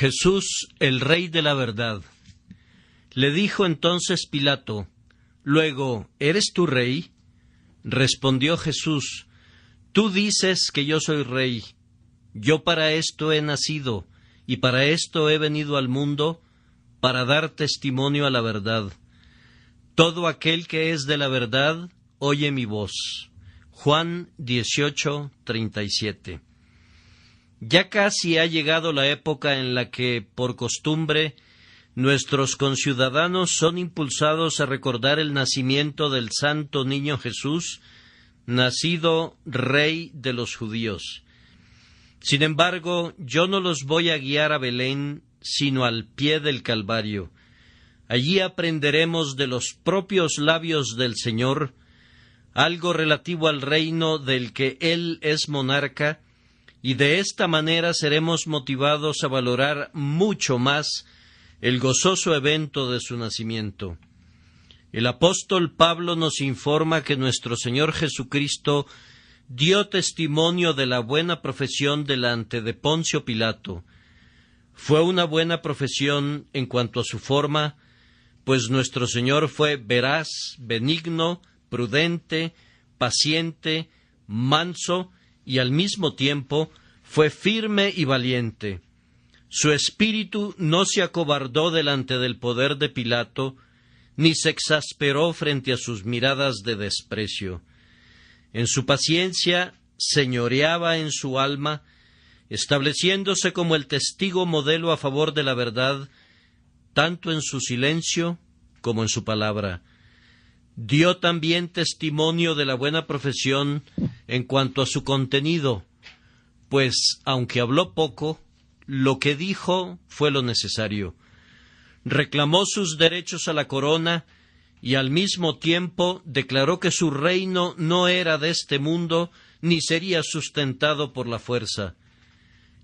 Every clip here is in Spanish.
Jesús, el Rey de la verdad. Le dijo entonces Pilato: Luego, ¿eres tú rey? Respondió Jesús: Tú dices que yo soy rey. Yo para esto he nacido, y para esto he venido al mundo, para dar testimonio a la verdad. Todo aquel que es de la verdad, oye mi voz. Juan 18:37. Ya casi ha llegado la época en la que, por costumbre, nuestros conciudadanos son impulsados a recordar el nacimiento del santo niño Jesús, nacido Rey de los judíos. Sin embargo, yo no los voy a guiar a Belén, sino al pie del Calvario. Allí aprenderemos de los propios labios del Señor algo relativo al reino del que Él es monarca, y de esta manera seremos motivados a valorar mucho más el gozoso evento de su nacimiento. El apóstol Pablo nos informa que nuestro Señor Jesucristo dio testimonio de la buena profesión delante de Poncio Pilato. Fue una buena profesión en cuanto a su forma, pues nuestro Señor fue veraz, benigno, prudente, paciente, manso y al mismo tiempo fue firme y valiente. Su espíritu no se acobardó delante del poder de Pilato, ni se exasperó frente a sus miradas de desprecio. En su paciencia señoreaba en su alma, estableciéndose como el testigo modelo a favor de la verdad, tanto en su silencio como en su palabra. Dio también testimonio de la buena profesión en cuanto a su contenido, pues, aunque habló poco, lo que dijo fue lo necesario. Reclamó sus derechos a la corona y al mismo tiempo declaró que su reino no era de este mundo ni sería sustentado por la fuerza.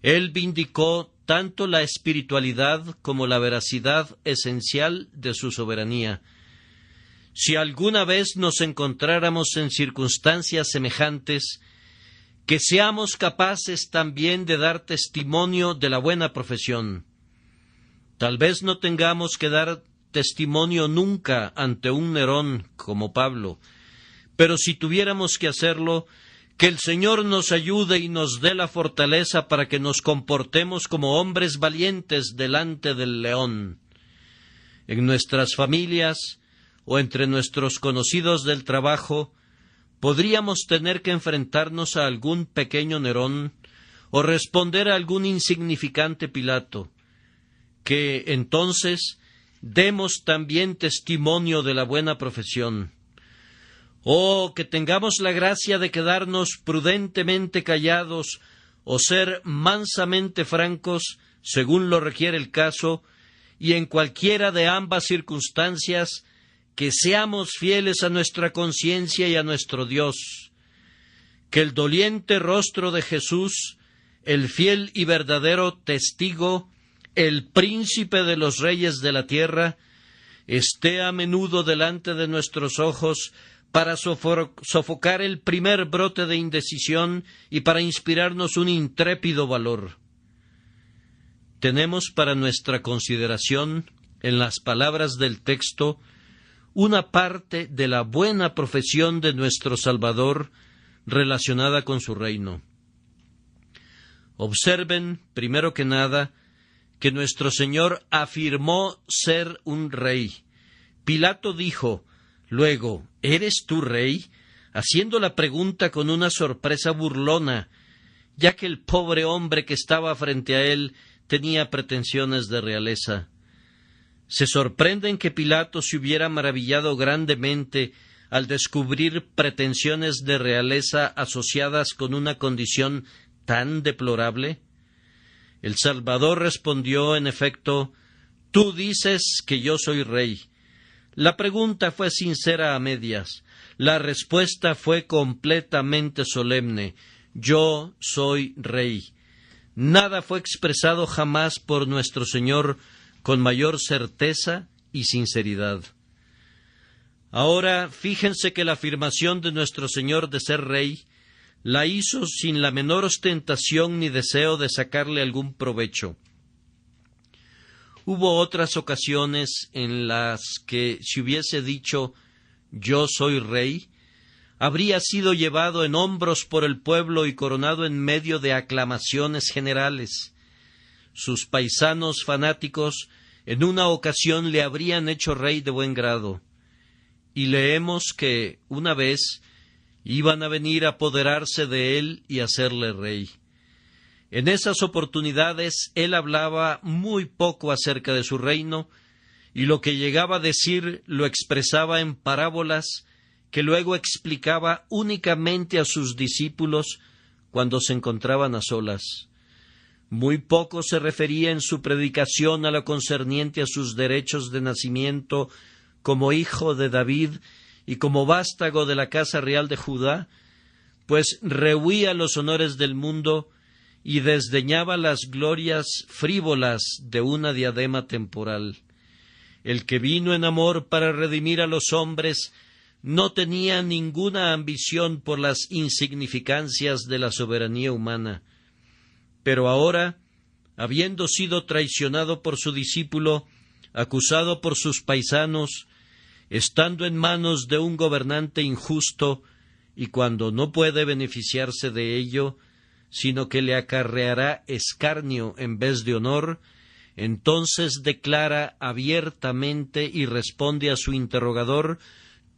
Él vindicó tanto la espiritualidad como la veracidad esencial de su soberanía. Si alguna vez nos encontráramos en circunstancias semejantes, que seamos capaces también de dar testimonio de la buena profesión. Tal vez no tengamos que dar testimonio nunca ante un Nerón como Pablo, pero si tuviéramos que hacerlo, que el Señor nos ayude y nos dé la fortaleza para que nos comportemos como hombres valientes delante del león. En nuestras familias o entre nuestros conocidos del trabajo, podríamos tener que enfrentarnos a algún pequeño Nerón o responder a algún insignificante Pilato, que entonces demos también testimonio de la buena profesión. O que tengamos la gracia de quedarnos prudentemente callados o ser mansamente francos, según lo requiere el caso, y en cualquiera de ambas circunstancias, que seamos fieles a nuestra conciencia y a nuestro Dios. Que el doliente rostro de Jesús, el fiel y verdadero testigo, el príncipe de los reyes de la tierra, esté a menudo delante de nuestros ojos para sofocar el primer brote de indecisión y para inspirarnos un intrépido valor. Tenemos para nuestra consideración, en las palabras del texto, una parte de la buena profesión de nuestro Salvador relacionada con su reino. Observen, primero que nada, que nuestro Señor afirmó ser un rey. Pilato dijo: Luego, ¿eres tú rey?, haciendo la pregunta con una sorpresa burlona, ya que el pobre hombre que estaba frente a él tenía pretensiones de realeza. Se sorprenden que Pilato se hubiera maravillado grandemente al descubrir pretensiones de realeza asociadas con una condición tan deplorable. El Salvador respondió, en efecto: Tú dices que yo soy rey. La pregunta fue sincera a medias. La respuesta fue completamente solemne: Yo soy rey. Nada fue expresado jamás por nuestro Señor con mayor certeza y sinceridad. Ahora, fíjense que la afirmación de nuestro Señor de ser rey la hizo sin la menor ostentación ni deseo de sacarle algún provecho. Hubo otras ocasiones en las que, si hubiese dicho «yo soy rey», habría sido llevado en hombros por el pueblo y coronado en medio de aclamaciones generales. Sus paisanos fanáticos en una ocasión le habrían hecho rey de buen grado. Y leemos que, una vez, iban a venir a apoderarse de él y hacerle rey. En esas oportunidades él hablaba muy poco acerca de su reino, y lo que llegaba a decir lo expresaba en parábolas que luego explicaba únicamente a sus discípulos cuando se encontraban a solas. Muy poco se refería en su predicación a lo concerniente a sus derechos de nacimiento como hijo de David y como vástago de la casa real de Judá, pues rehuía los honores del mundo y desdeñaba las glorias frívolas de una diadema temporal. El que vino en amor para redimir a los hombres no tenía ninguna ambición por las insignificancias de la soberanía humana. Pero ahora, habiendo sido traicionado por su discípulo, acusado por sus paisanos, estando en manos de un gobernante injusto, y cuando no puede beneficiarse de ello, sino que le acarreará escarnio en vez de honor, entonces declara abiertamente y responde a su interrogador: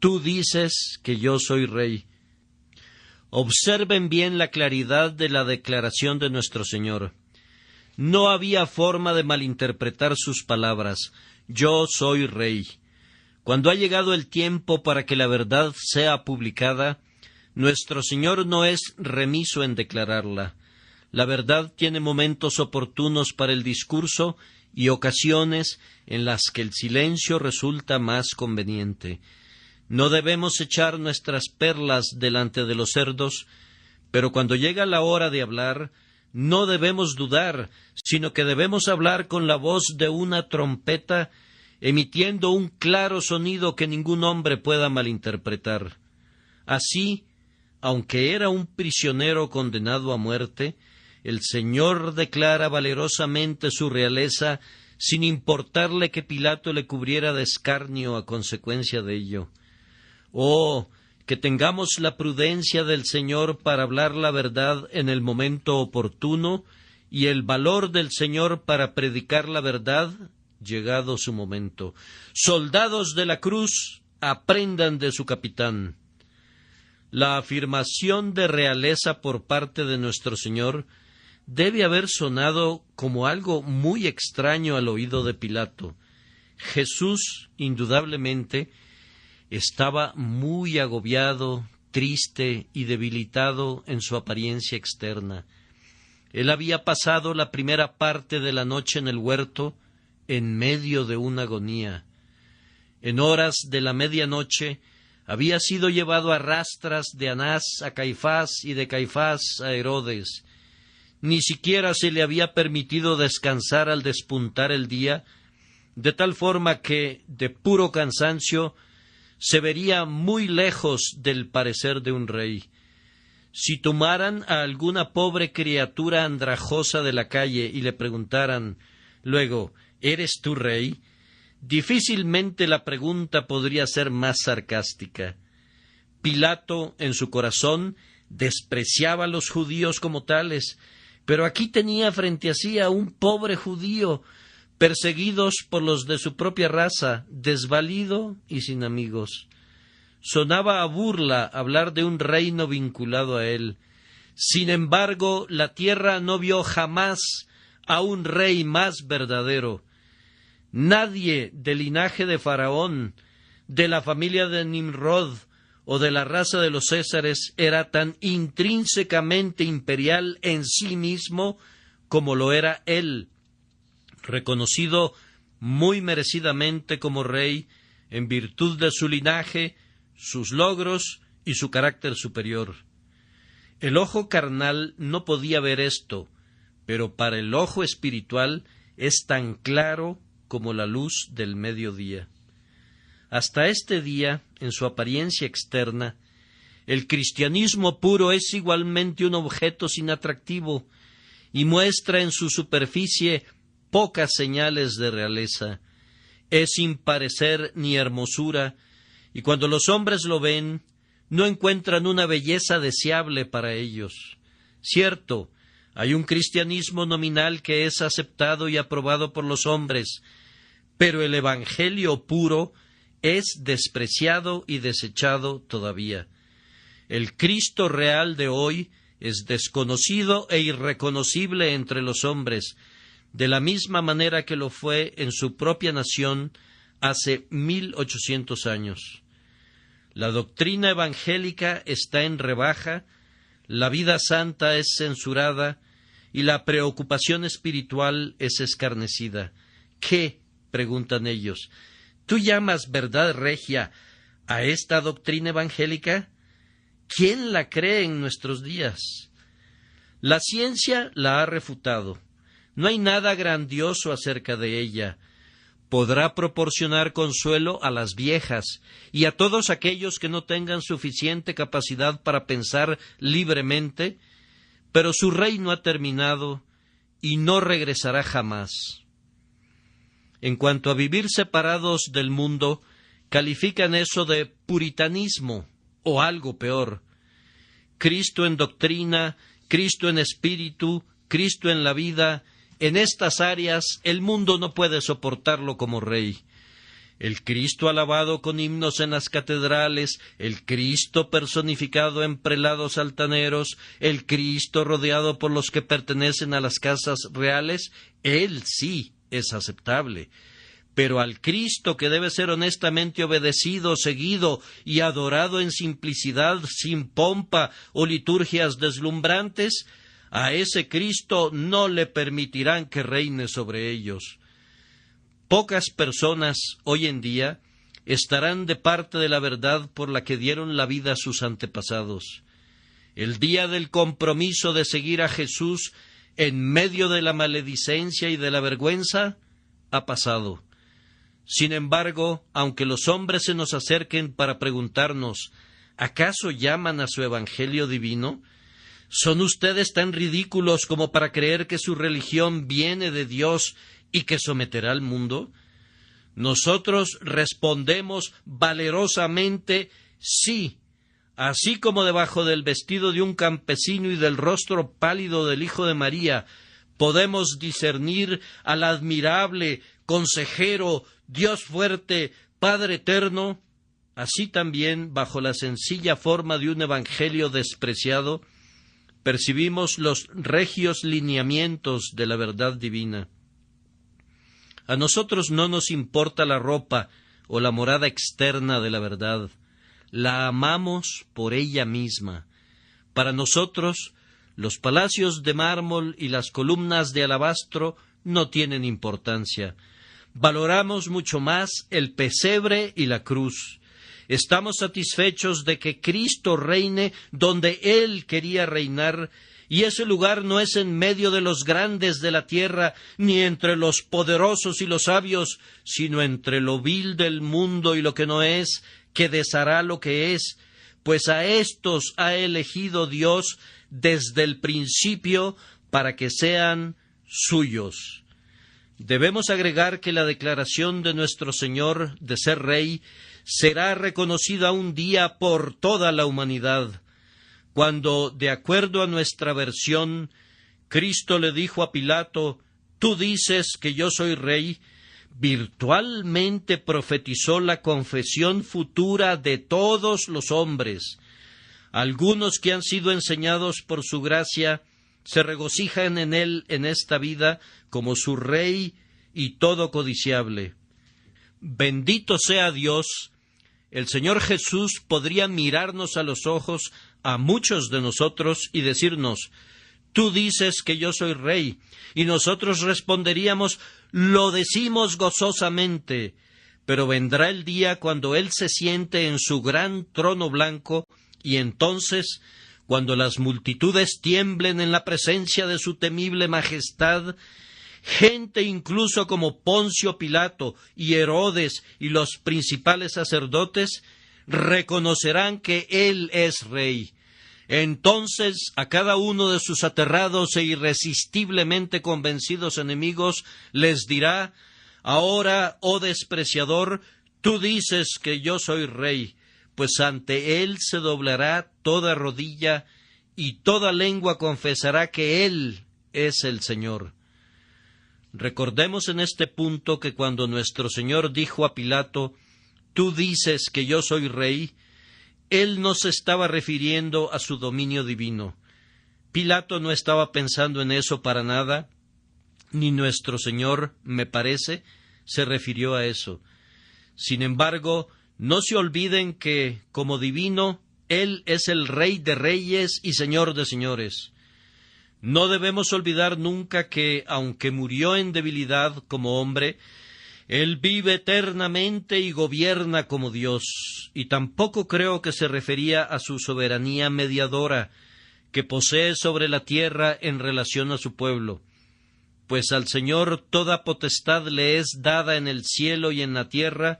«Tú dices que yo soy rey». Observen bien la claridad de la declaración de nuestro Señor. No había forma de malinterpretar sus palabras. «Yo soy rey». Cuando ha llegado el tiempo para que la verdad sea publicada, nuestro Señor no es remiso en declararla. La verdad tiene momentos oportunos para el discurso y ocasiones en las que el silencio resulta más conveniente. No debemos echar nuestras perlas delante de los cerdos, pero cuando llega la hora de hablar, no debemos dudar, sino que debemos hablar con la voz de una trompeta, emitiendo un claro sonido que ningún hombre pueda malinterpretar. Así, aunque era un prisionero condenado a muerte, el Señor declara valerosamente su realeza, sin importarle que Pilato le cubriera de escarnio a consecuencia de ello. Oh, que tengamos la prudencia del Señor para hablar la verdad en el momento oportuno, y el valor del Señor para predicar la verdad, llegado su momento. Soldados de la cruz, aprendan de su capitán. La afirmación de realeza por parte de nuestro Señor debe haber sonado como algo muy extraño al oído de Pilato. Jesús, indudablemente, estaba muy agobiado, triste y debilitado en su apariencia externa. Él había pasado la primera parte de la noche en el huerto, en medio de una agonía. En horas de la medianoche había sido llevado a rastras de Anás a Caifás y de Caifás a Herodes. Ni siquiera se le había permitido descansar al despuntar el día, de tal forma que, de puro cansancio, se vería muy lejos del parecer de un rey. Si tomaran a alguna pobre criatura andrajosa de la calle y le preguntaran luego: ¿eres tú rey?, difícilmente la pregunta podría ser más sarcástica. Pilato, en su corazón, despreciaba a los judíos como tales, pero aquí tenía frente a sí a un pobre judío, perseguidos por los de su propia raza, desvalido y sin amigos. Sonaba a burla hablar de un reino vinculado a él. Sin embargo, la tierra no vio jamás a un rey más verdadero. Nadie del linaje de Faraón, de la familia de Nimrod o de la raza de los Césares era tan intrínsecamente imperial en sí mismo como lo era él, reconocido muy merecidamente como rey en virtud de su linaje, sus logros y su carácter superior. El ojo carnal no podía ver esto, pero para el ojo espiritual es tan claro como la luz del mediodía. Hasta este día, en su apariencia externa, el cristianismo puro es igualmente un objeto sin atractivo y muestra en su superficie pocas señales de realeza, es sin parecer ni hermosura, y cuando los hombres lo ven, no encuentran una belleza deseable para ellos. Cierto, hay un cristianismo nominal que es aceptado y aprobado por los hombres, pero el evangelio puro es despreciado y desechado todavía. El Cristo real de hoy es desconocido e irreconocible entre los hombres, de la misma manera que lo fue en su propia nación hace 1800 años. La doctrina evangélica está en rebaja, la vida santa es censurada y la preocupación espiritual es escarnecida. ¿Qué?, preguntan ellos. ¿Tú llamas verdad regia a esta doctrina evangélica? ¿Quién la cree en nuestros días? La ciencia la ha refutado. No hay nada grandioso acerca de ella. Podrá proporcionar consuelo a las viejas y a todos aquellos que no tengan suficiente capacidad para pensar libremente, pero su reino ha terminado y no regresará jamás. En cuanto a vivir separados del mundo, califican eso de puritanismo o algo peor. Cristo en doctrina, Cristo en espíritu, Cristo en la vida. En estas áreas el mundo no puede soportarlo como rey. El Cristo alabado con himnos en las catedrales, el Cristo personificado en prelados altaneros, el Cristo rodeado por los que pertenecen a las casas reales, él sí es aceptable. Pero al Cristo que debe ser honestamente obedecido, seguido y adorado en simplicidad, sin pompa o liturgias deslumbrantes, a ese Cristo no le permitirán que reine sobre ellos. Pocas personas hoy en día estarán de parte de la verdad por la que dieron la vida a sus antepasados. El día del compromiso de seguir a Jesús en medio de la maledicencia y de la vergüenza ha pasado. Sin embargo, aunque los hombres se nos acerquen para preguntarnos, ¿acaso llaman a su evangelio divino? ¿Son ustedes tan ridículos como para creer que su religión viene de Dios y que someterá al mundo? Nosotros respondemos valerosamente sí, así como debajo del vestido de un campesino y del rostro pálido del Hijo de María podemos discernir al admirable consejero, Dios fuerte, Padre eterno, así también bajo la sencilla forma de un evangelio despreciado percibimos los regios lineamientos de la verdad divina. A nosotros no nos importa la ropa o la morada externa de la verdad. La amamos por ella misma. Para nosotros, los palacios de mármol y las columnas de alabastro no tienen importancia. Valoramos mucho más el pesebre y la cruz. Estamos satisfechos de que Cristo reine donde Él quería reinar, y ese lugar no es en medio de los grandes de la tierra, ni entre los poderosos y los sabios, sino entre lo vil del mundo y lo que no es, que deshará lo que es, pues a éstos ha elegido Dios desde el principio para que sean suyos. Debemos agregar que la declaración de nuestro Señor de ser Rey será reconocida un día por toda la humanidad, cuando, de acuerdo a nuestra versión, Cristo le dijo a Pilato: «Tú dices que yo soy Rey», virtualmente profetizó la confesión futura de todos los hombres. Algunos que han sido enseñados por su gracia se regocijan en él en esta vida como su Rey y todo codiciable. Bendito sea Dios, el Señor Jesús podría mirarnos a los ojos a muchos de nosotros y decirnos: «Tú dices que yo soy Rey», y nosotros responderíamos: «Lo decimos gozosamente», pero vendrá el día cuando Él se siente en su gran trono blanco, y entonces, cuando las multitudes tiemblen en la presencia de su temible majestad, gente incluso como Poncio Pilato y Herodes y los principales sacerdotes reconocerán que Él es Rey. Entonces a cada uno de sus aterrados e irresistiblemente convencidos enemigos les dirá: ahora, oh despreciador, tú dices que yo soy rey, pues ante él se doblará toda rodilla y toda lengua confesará que él es el Señor. Recordemos en este punto que cuando nuestro Señor dijo a Pilato: tú dices que yo soy rey, él no se estaba refiriendo a su dominio divino. Pilato no estaba pensando en eso para nada, ni nuestro Señor, me parece, se refirió a eso. Sin embargo, no se olviden que, como divino, Él es el Rey de reyes y Señor de señores. No debemos olvidar nunca que, aunque murió en debilidad como hombre, Él vive eternamente y gobierna como Dios, y tampoco creo que se refería a su soberanía mediadora, que posee sobre la tierra en relación a su pueblo, pues al Señor toda potestad le es dada en el cielo y en la tierra,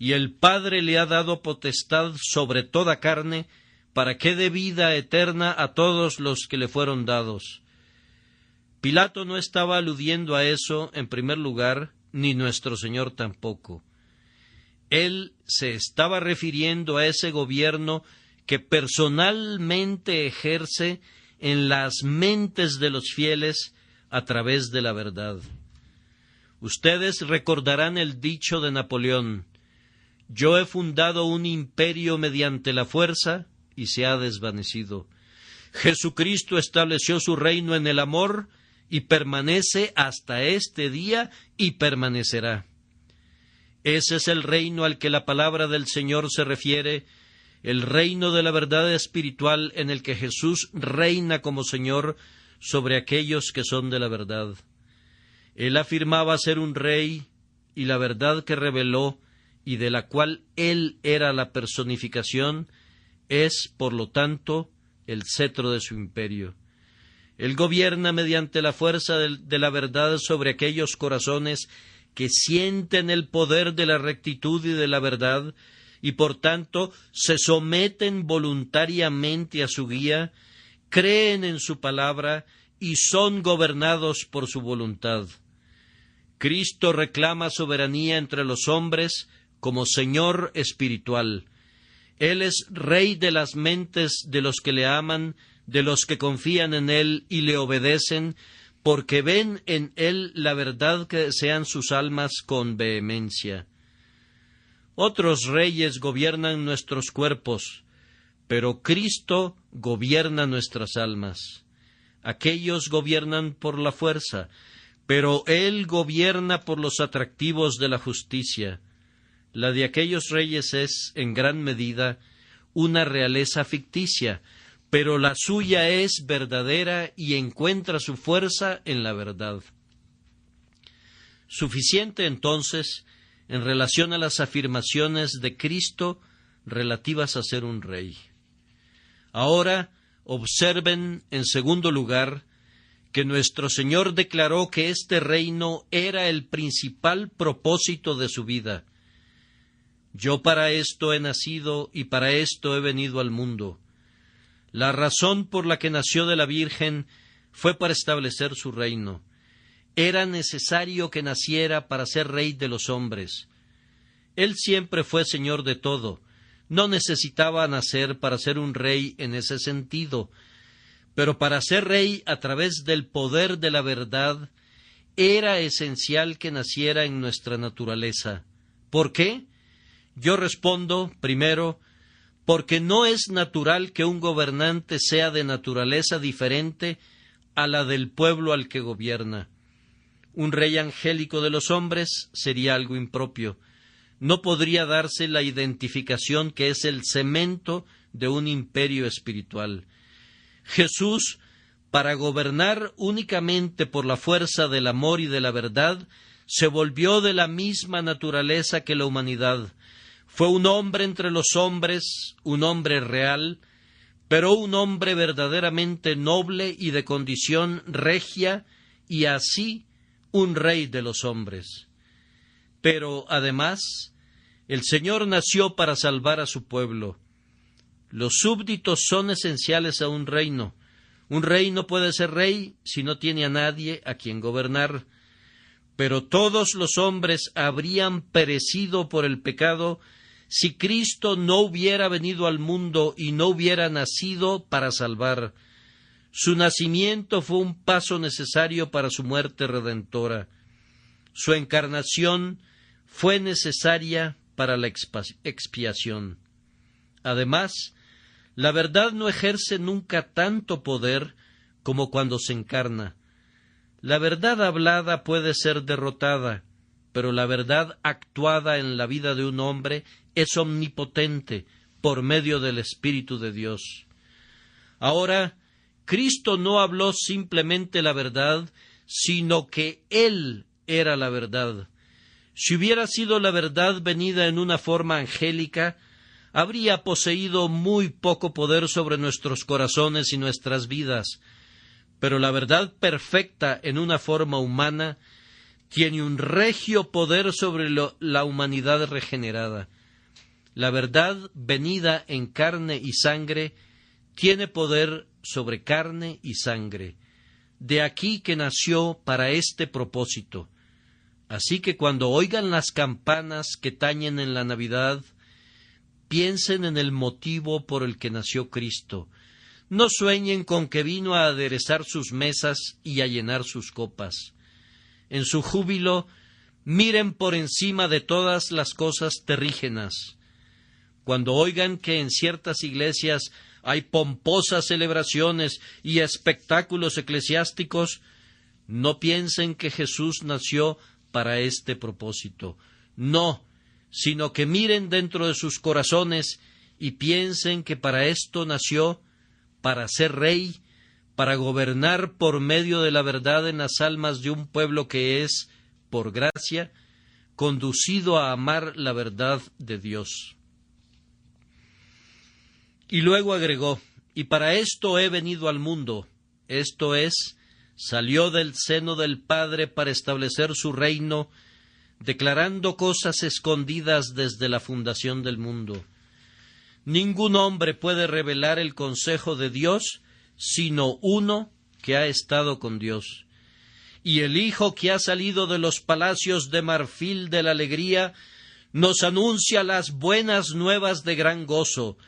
y el Padre le ha dado potestad sobre toda carne, para que dé vida eterna a todos los que le fueron dados. Pilato no estaba aludiendo a eso en primer lugar, ni nuestro Señor tampoco. Él se estaba refiriendo a ese gobierno que personalmente ejerce en las mentes de los fieles a través de la verdad. Ustedes recordarán el dicho de Napoleón: yo he fundado un imperio mediante la fuerza y se ha desvanecido. Jesucristo estableció su reino en el amor y permanece hasta este día y permanecerá. Ese es el reino al que la palabra del Señor se refiere, el reino de la verdad espiritual en el que Jesús reina como Señor sobre aquellos que son de la verdad. Él afirmaba ser un rey, y la verdad que reveló y de la cual Él era la personificación es, por lo tanto, el cetro de su imperio. Él gobierna mediante la fuerza de la verdad sobre aquellos corazones que sienten el poder de la rectitud y de la verdad, y por tanto se someten voluntariamente a su guía, creen en su palabra y son gobernados por su voluntad. Cristo reclama soberanía entre los hombres como Señor espiritual. Él es Rey de las mentes de los que le aman, de los que confían en Él y le obedecen, porque ven en Él la verdad que desean sus almas con vehemencia. Otros reyes gobiernan nuestros cuerpos, pero Cristo gobierna nuestras almas. Aquellos gobiernan por la fuerza, pero Él gobierna por los atractivos de la justicia. La de aquellos reyes es, en gran medida, una realeza ficticia, pero la suya es verdadera y encuentra su fuerza en la verdad. Suficiente, entonces, en relación a las afirmaciones de Cristo relativas a ser un rey. Ahora, observen, en segundo lugar, que nuestro Señor declaró que este reino era el principal propósito de su vida. Yo para esto he nacido y para esto he venido al mundo. La razón por la que nació de la Virgen fue para establecer su reino. Era necesario que naciera para ser rey de los hombres. Él siempre fue Señor de todo. No necesitaba nacer para ser un rey en ese sentido, pero para ser rey a través del poder de la verdad, era esencial que naciera en nuestra naturaleza. ¿Por qué? Yo respondo, primero, porque no es natural que un gobernante sea de naturaleza diferente a la del pueblo al que gobierna. Un rey angélico de los hombres sería algo impropio. No podría darse la identificación que es el cemento de un imperio espiritual. Jesús, para gobernar únicamente por la fuerza del amor y de la verdad, se volvió de la misma naturaleza que la humanidad. Fue un hombre entre los hombres, un hombre real, pero un hombre verdaderamente noble y de condición regia, y así un rey de los hombres. Pero, además, el Señor nació para salvar a su pueblo. Los súbditos son esenciales a un reino. Un rey no puede ser rey si no tiene a nadie a quien gobernar. Pero todos los hombres habrían perecido por el pecado si Cristo no hubiera venido al mundo y no hubiera nacido para salvar. Su nacimiento fue un paso necesario para su muerte redentora. Su encarnación fue necesaria para la expiación. Además, la verdad no ejerce nunca tanto poder como cuando se encarna. La verdad hablada puede ser derrotada, pero la verdad actuada en la vida de un hombre es omnipotente por medio del Espíritu de Dios. Ahora, Cristo no habló simplemente la verdad, sino que Él era la verdad. Si hubiera sido la verdad venida en una forma angélica, habría poseído muy poco poder sobre nuestros corazones y nuestras vidas, pero la verdad perfecta en una forma humana tiene un regio poder sobre la humanidad regenerada. La verdad venida en carne y sangre tiene poder sobre carne y sangre. De aquí que nació para este propósito. Así que cuando oigan las campanas que tañen en la Navidad, piensen en el motivo por el que nació Cristo. No sueñen con que vino a aderezar sus mesas y a llenar sus copas. En su júbilo, miren por encima de todas las cosas terrígenas. Cuando oigan que en ciertas iglesias hay pomposas celebraciones y espectáculos eclesiásticos, no piensen que Jesús nació para este propósito. No, sino que miren dentro de sus corazones y piensen que para esto nació, para ser rey, para gobernar por medio de la verdad en las almas de un pueblo que es, por gracia, conducido a amar la verdad de Dios. Y luego agregó, y para esto he venido al mundo, esto es, salió del seno del Padre para establecer su reino, declarando cosas escondidas desde la fundación del mundo. Ningún hombre puede revelar el consejo de Dios, sino uno que ha estado con Dios. Y el Hijo que ha salido de los palacios de marfil de la alegría, nos anuncia las buenas nuevas de gran gozo.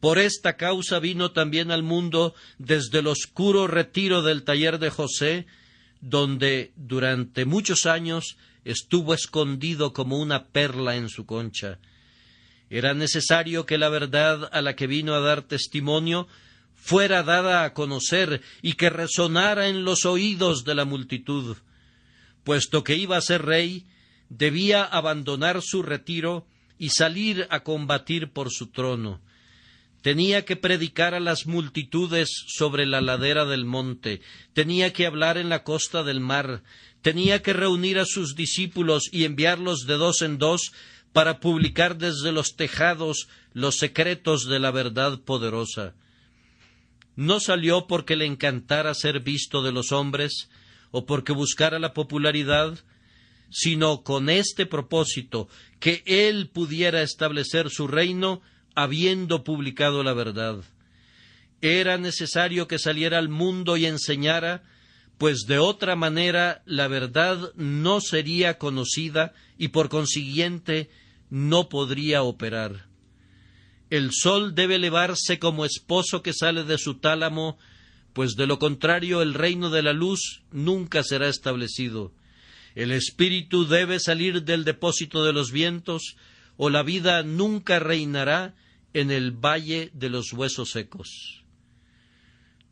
Por esta causa vino también al mundo desde el oscuro retiro del taller de José, donde durante muchos años estuvo escondido como una perla en su concha. Era necesario que la verdad a la que vino a dar testimonio fuera dada a conocer y que resonara en los oídos de la multitud. Puesto que iba a ser rey, debía abandonar su retiro y salir a combatir por su trono. Tenía que predicar a las multitudes sobre la ladera del monte, tenía que hablar en la costa del mar, tenía que reunir a sus discípulos y enviarlos de dos en dos para publicar desde los tejados los secretos de la verdad poderosa. No salió porque le encantara ser visto de los hombres o porque buscara la popularidad, sino con este propósito, que él pudiera establecer su reino habiendo publicado la verdad. Era necesario que saliera al mundo y enseñara, pues de otra manera la verdad no sería conocida y por consiguiente no podría operar. El sol debe elevarse como esposo que sale de su tálamo, pues de lo contrario el reino de la luz nunca será establecido. El espíritu debe salir del depósito de los vientos, o la vida nunca reinará en el valle de los huesos secos.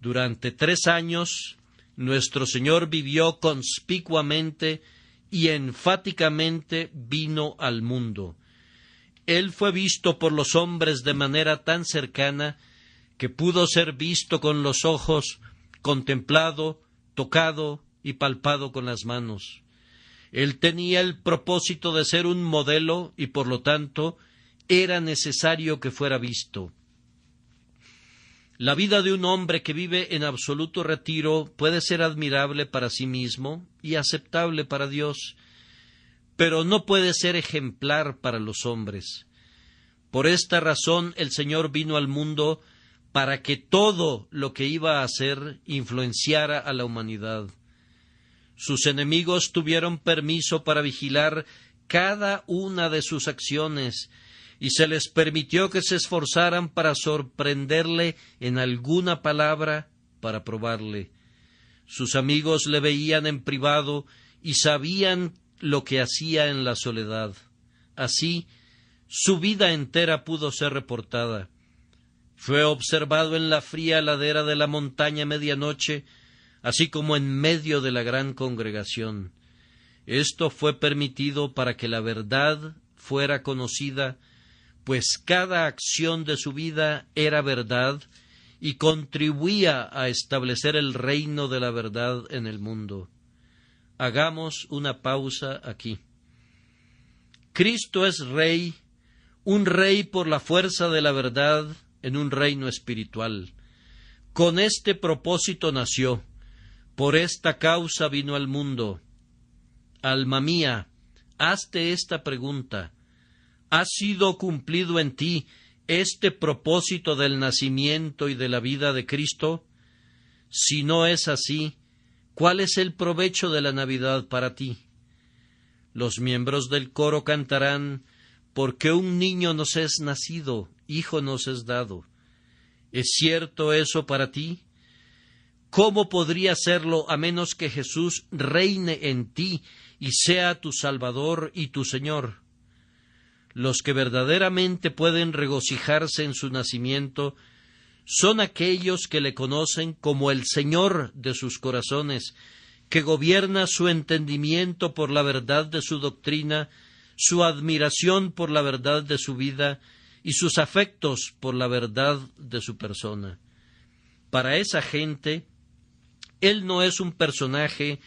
Durante 3 años, nuestro Señor vivió conspicuamente y enfáticamente vino al mundo. Él fue visto por los hombres de manera tan cercana que pudo ser visto con los ojos, contemplado, tocado y palpado con las manos. Él tenía el propósito de ser un modelo y, por lo tanto, era necesario que fuera visto. La vida de un hombre que vive en absoluto retiro puede ser admirable para sí mismo y aceptable para Dios, pero no puede ser ejemplar para los hombres. Por esta razón el Señor vino al mundo para que todo lo que iba a hacer influenciara a la humanidad. Sus enemigos tuvieron permiso para vigilar cada una de sus acciones, y se les permitió que se esforzaran para sorprenderle en alguna palabra para probarle. Sus amigos le veían en privado y sabían lo que hacía en la soledad. Así, su vida entera pudo ser reportada. Fue observado en la fría ladera de la montaña a medianoche, así como en medio de la gran congregación. Esto fue permitido para que la verdad fuera conocida, pues cada acción de su vida era verdad y contribuía a establecer el reino de la verdad en el mundo. Hagamos una pausa aquí. Cristo es Rey, un Rey por la fuerza de la verdad en un reino espiritual. Con este propósito nació, por esta causa vino al mundo. Alma mía, hazte esta pregunta: ¿ha sido cumplido en ti este propósito del nacimiento y de la vida de Cristo? Si no es así, ¿cuál es el provecho de la Navidad para ti? Los miembros del coro cantarán: porque un niño nos es nacido, hijo nos es dado. ¿Es cierto eso para ti? ¿Cómo podría serlo a menos que Jesús reine en ti y sea tu Salvador y tu Señor? Los que verdaderamente pueden regocijarse en su nacimiento son aquellos que le conocen como el Señor de sus corazones, que gobierna su entendimiento por la verdad de su doctrina, su admiración por la verdad de su vida y sus afectos por la verdad de su persona. Para esa gente, Él no es un personaje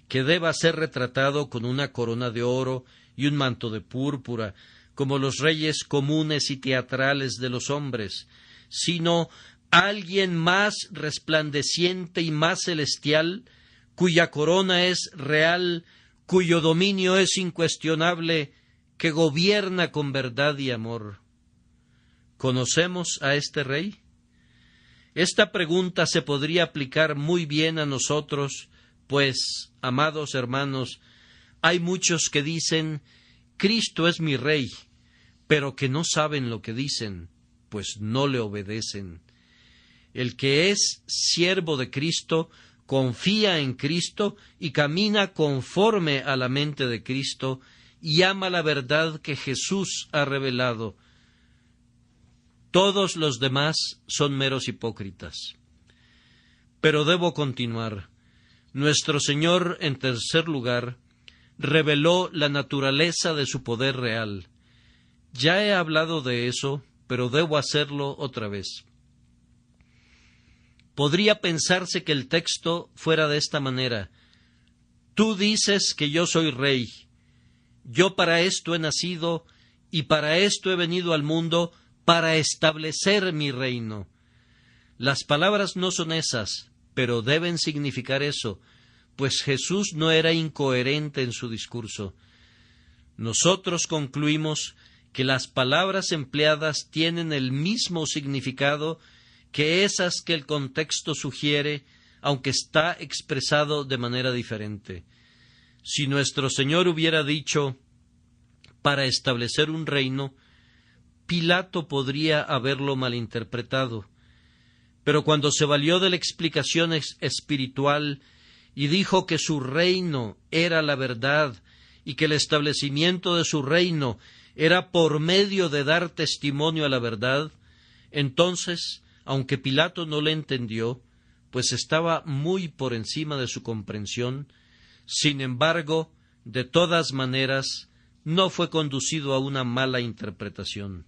que deba ser retratado con una corona de oro y un manto de púrpura, como los reyes comunes y teatrales de los hombres, sino alguien más resplandeciente y más celestial, cuya corona es real, cuyo dominio es incuestionable, que gobierna con verdad y amor. ¿Conocemos a este Rey? Esta pregunta se podría aplicar muy bien a nosotros, pues, amados hermanos, hay muchos que dicen: Cristo es mi Rey, pero que no saben lo que dicen, pues no le obedecen. El que es siervo de Cristo confía en Cristo y camina conforme a la mente de Cristo y ama la verdad que Jesús ha revelado. Todos los demás son meros hipócritas. Pero debo continuar. Nuestro Señor, en tercer lugar, reveló la naturaleza de su poder real. Ya he hablado de eso, pero debo hacerlo otra vez. Podría pensarse que el texto fuera de esta manera: tú dices que yo soy rey, yo para esto he nacido y para esto he venido al mundo, para establecer mi reino. Las palabras no son esas, pero deben significar eso, pues Jesús no era incoherente en su discurso. Nosotros concluimos que las palabras empleadas tienen el mismo significado que esas que el contexto sugiere, aunque está expresado de manera diferente. Si nuestro Señor hubiera dicho para establecer un reino, Pilato podría haberlo malinterpretado. Pero cuando se valió de la explicación espiritual y dijo que su reino era la verdad y que el establecimiento de su reino era por medio de dar testimonio a la verdad, entonces, aunque Pilato no le entendió, pues estaba muy por encima de su comprensión, sin embargo, de todas maneras, no fue conducido a una mala interpretación.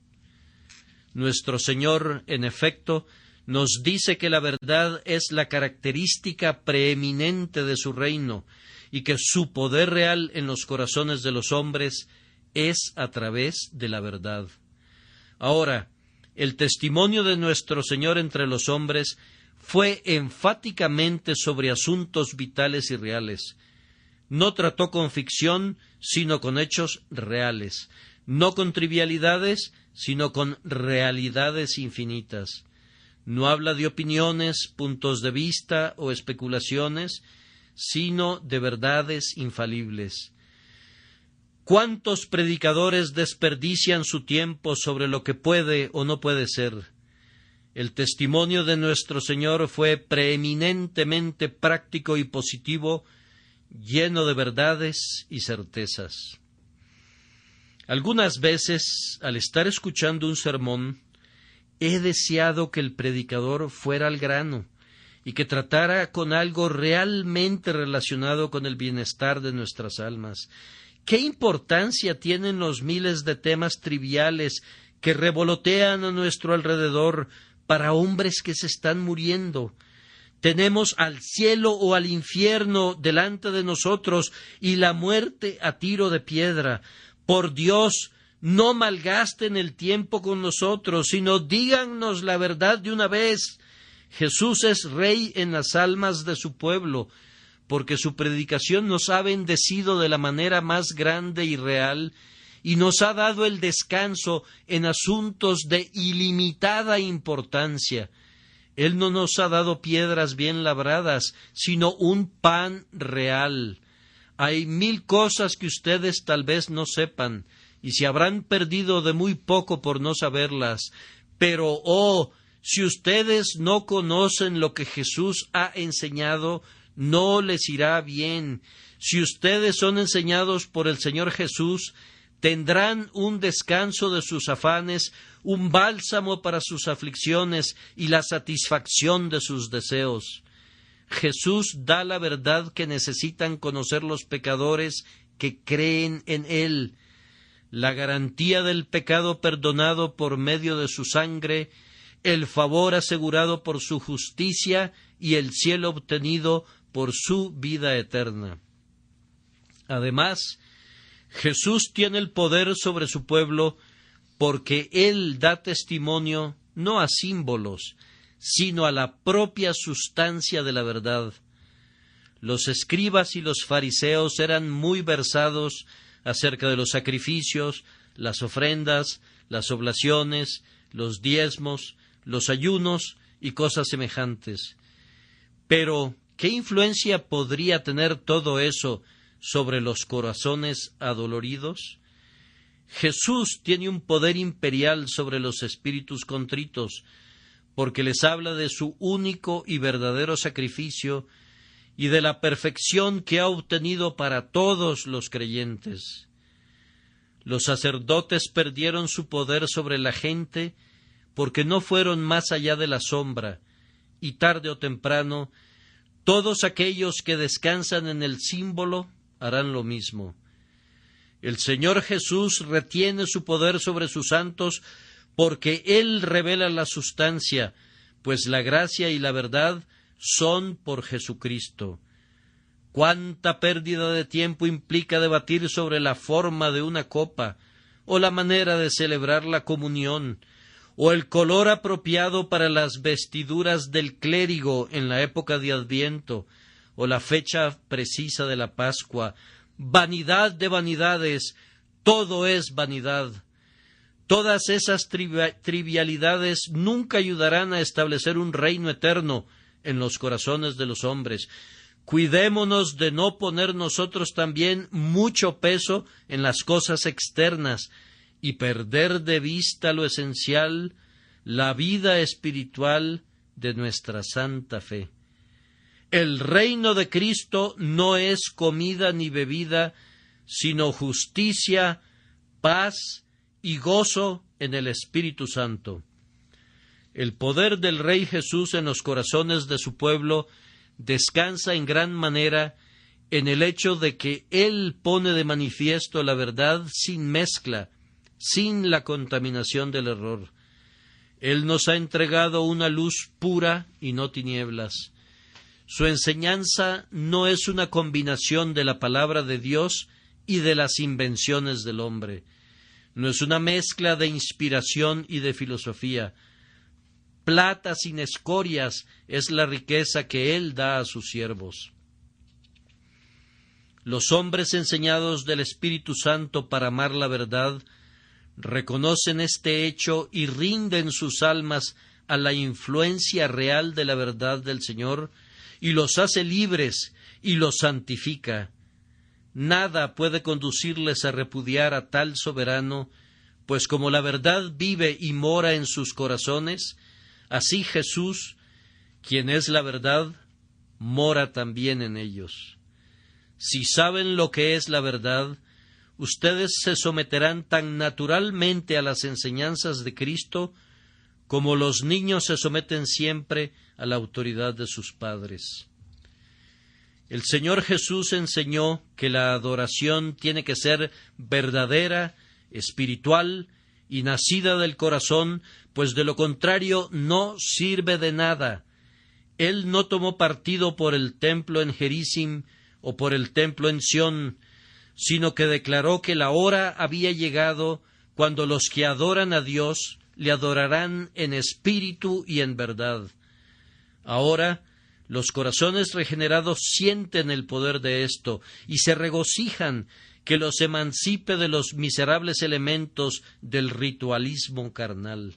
Nuestro Señor, en efecto, nos dice que la verdad es la característica preeminente de su reino y que su poder real en los corazones de los hombres es a través de la verdad. Ahora, el testimonio de nuestro Señor entre los hombres fue enfáticamente sobre asuntos vitales y reales. No trató con ficción, sino con hechos reales. no con trivialidades, sino con realidades infinitas. No habla de opiniones, puntos de vista o especulaciones, sino de verdades infalibles. ¿Cuántos predicadores desperdician su tiempo sobre lo que puede o no puede ser? El testimonio de nuestro Señor fue preeminentemente práctico y positivo, lleno de verdades y certezas. Algunas veces, al estar escuchando un sermón, he deseado que el predicador fuera al grano y que tratara con algo realmente relacionado con el bienestar de nuestras almas. ¿Qué importancia tienen los miles de temas triviales que revolotean a nuestro alrededor para hombres que se están muriendo? Tenemos al cielo o al infierno delante de nosotros y la muerte a tiro de piedra. Por Dios, no malgasten el tiempo con nosotros, sino díganos la verdad de una vez. Jesús es Rey en las almas de su pueblo, porque su predicación nos ha bendecido de la manera más grande y real, y nos ha dado el descanso en asuntos de ilimitada importancia. Él no nos ha dado piedras bien labradas, sino un pan real. Hay 1000 cosas que ustedes tal vez no sepan, y se habrán perdido de muy poco por no saberlas. Pero, si ustedes no conocen lo que Jesús ha enseñado, no les irá bien. Si ustedes son enseñados por el Señor Jesús, tendrán un descanso de sus afanes, un bálsamo para sus aflicciones y la satisfacción de sus deseos. Jesús da la verdad que necesitan conocer los pecadores que creen en Él, la garantía del pecado perdonado por medio de su sangre, el favor asegurado por su justicia y el cielo obtenido por su vida eterna. Además, Jesús tiene el poder sobre su pueblo porque Él da testimonio no a símbolos, sino a la propia sustancia de la verdad. Los escribas y los fariseos eran muy versados acerca de los sacrificios, las ofrendas, las oblaciones, los diezmos, los ayunos y cosas semejantes. Pero, ¿qué influencia podría tener todo eso sobre los corazones adoloridos? Jesús tiene un poder imperial sobre los espíritus contritos, porque les habla de su único y verdadero sacrificio y de la perfección que ha obtenido para todos los creyentes. Los sacerdotes perdieron su poder sobre la gente porque no fueron más allá de la sombra, y tarde o temprano todos aquellos que descansan en el símbolo harán lo mismo. El Señor Jesús retiene su poder sobre sus santos porque Él revela la sustancia, pues la gracia y la verdad son por Jesucristo. ¿Cuánta pérdida de tiempo implica debatir sobre la forma de una copa, o la manera de celebrar la comunión, o el color apropiado para las vestiduras del clérigo en la época de Adviento, o la fecha precisa de la Pascua? Vanidad de vanidades, todo es vanidad. Todas esas trivialidades nunca ayudarán a establecer un reino eterno en los corazones de los hombres. Cuidémonos de no poner nosotros también mucho peso en las cosas externas y perder de vista lo esencial, la vida espiritual de nuestra santa fe. El reino de Cristo no es comida ni bebida, sino justicia, paz y gozo en el Espíritu Santo. El poder del Rey Jesús en los corazones de su pueblo descansa en gran manera en el hecho de que Él pone de manifiesto la verdad sin mezcla, sin la contaminación del error. Él nos ha entregado una luz pura y no tinieblas. Su enseñanza no es una combinación de la palabra de Dios y de las invenciones del hombre. No es una mezcla de inspiración y de filosofía. Plata sin escorias es la riqueza que Él da a sus siervos. Los hombres enseñados del Espíritu Santo para amar la verdad reconocen este hecho y rinden sus almas a la influencia real de la verdad del Señor, y los hace libres y los santifica. Nada puede conducirles a repudiar a tal soberano, pues como la verdad vive y mora en sus corazones, así Jesús, quien es la verdad, mora también en ellos. Si saben lo que es la verdad, ustedes se someterán tan naturalmente a las enseñanzas de Cristo como los niños se someten siempre a la autoridad de sus padres. El Señor Jesús enseñó que la adoración tiene que ser verdadera, espiritual y nacida del corazón, pues de lo contrario no sirve de nada. Él no tomó partido por el templo en Gerizim o por el templo en Sión, sino que declaró que la hora había llegado cuando los que adoran a Dios le adorarán en espíritu y en verdad. Ahora, los corazones regenerados sienten el poder de esto y se regocijan que los emancipe de los miserables elementos del ritualismo carnal.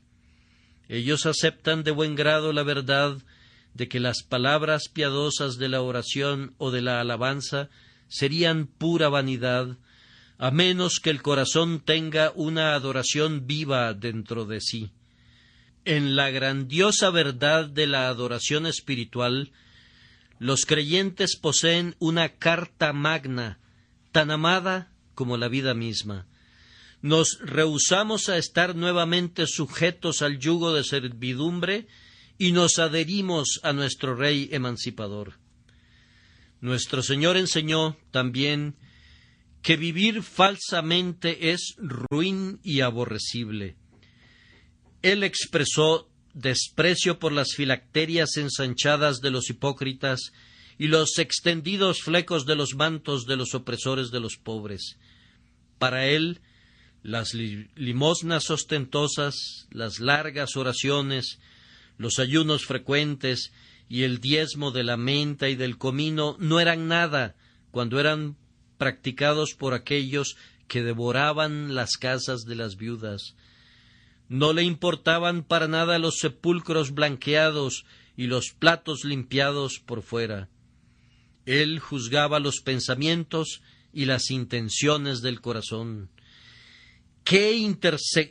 Ellos aceptan de buen grado la verdad de que las palabras piadosas de la oración o de la alabanza serían pura vanidad, a menos que el corazón tenga una adoración viva dentro de sí. En la grandiosa verdad de la adoración espiritual, los creyentes poseen una carta magna, tan amada como la vida misma. Nos rehusamos a estar nuevamente sujetos al yugo de servidumbre y nos adherimos a nuestro Rey emancipador. Nuestro Señor enseñó también que vivir falsamente es ruin y aborrecible. Él expresó desprecio por las filacterias ensanchadas de los hipócritas y los extendidos flecos de los mantos de los opresores de los pobres. Para él, las limosnas ostentosas, las largas oraciones, los ayunos frecuentes y el diezmo de la menta y del comino no eran nada cuando eran practicados por aquellos que devoraban las casas de las viudas. No le importaban para nada los sepulcros blanqueados y los platos limpiados por fuera. Él juzgaba los pensamientos y las intenciones del corazón. ¿Qué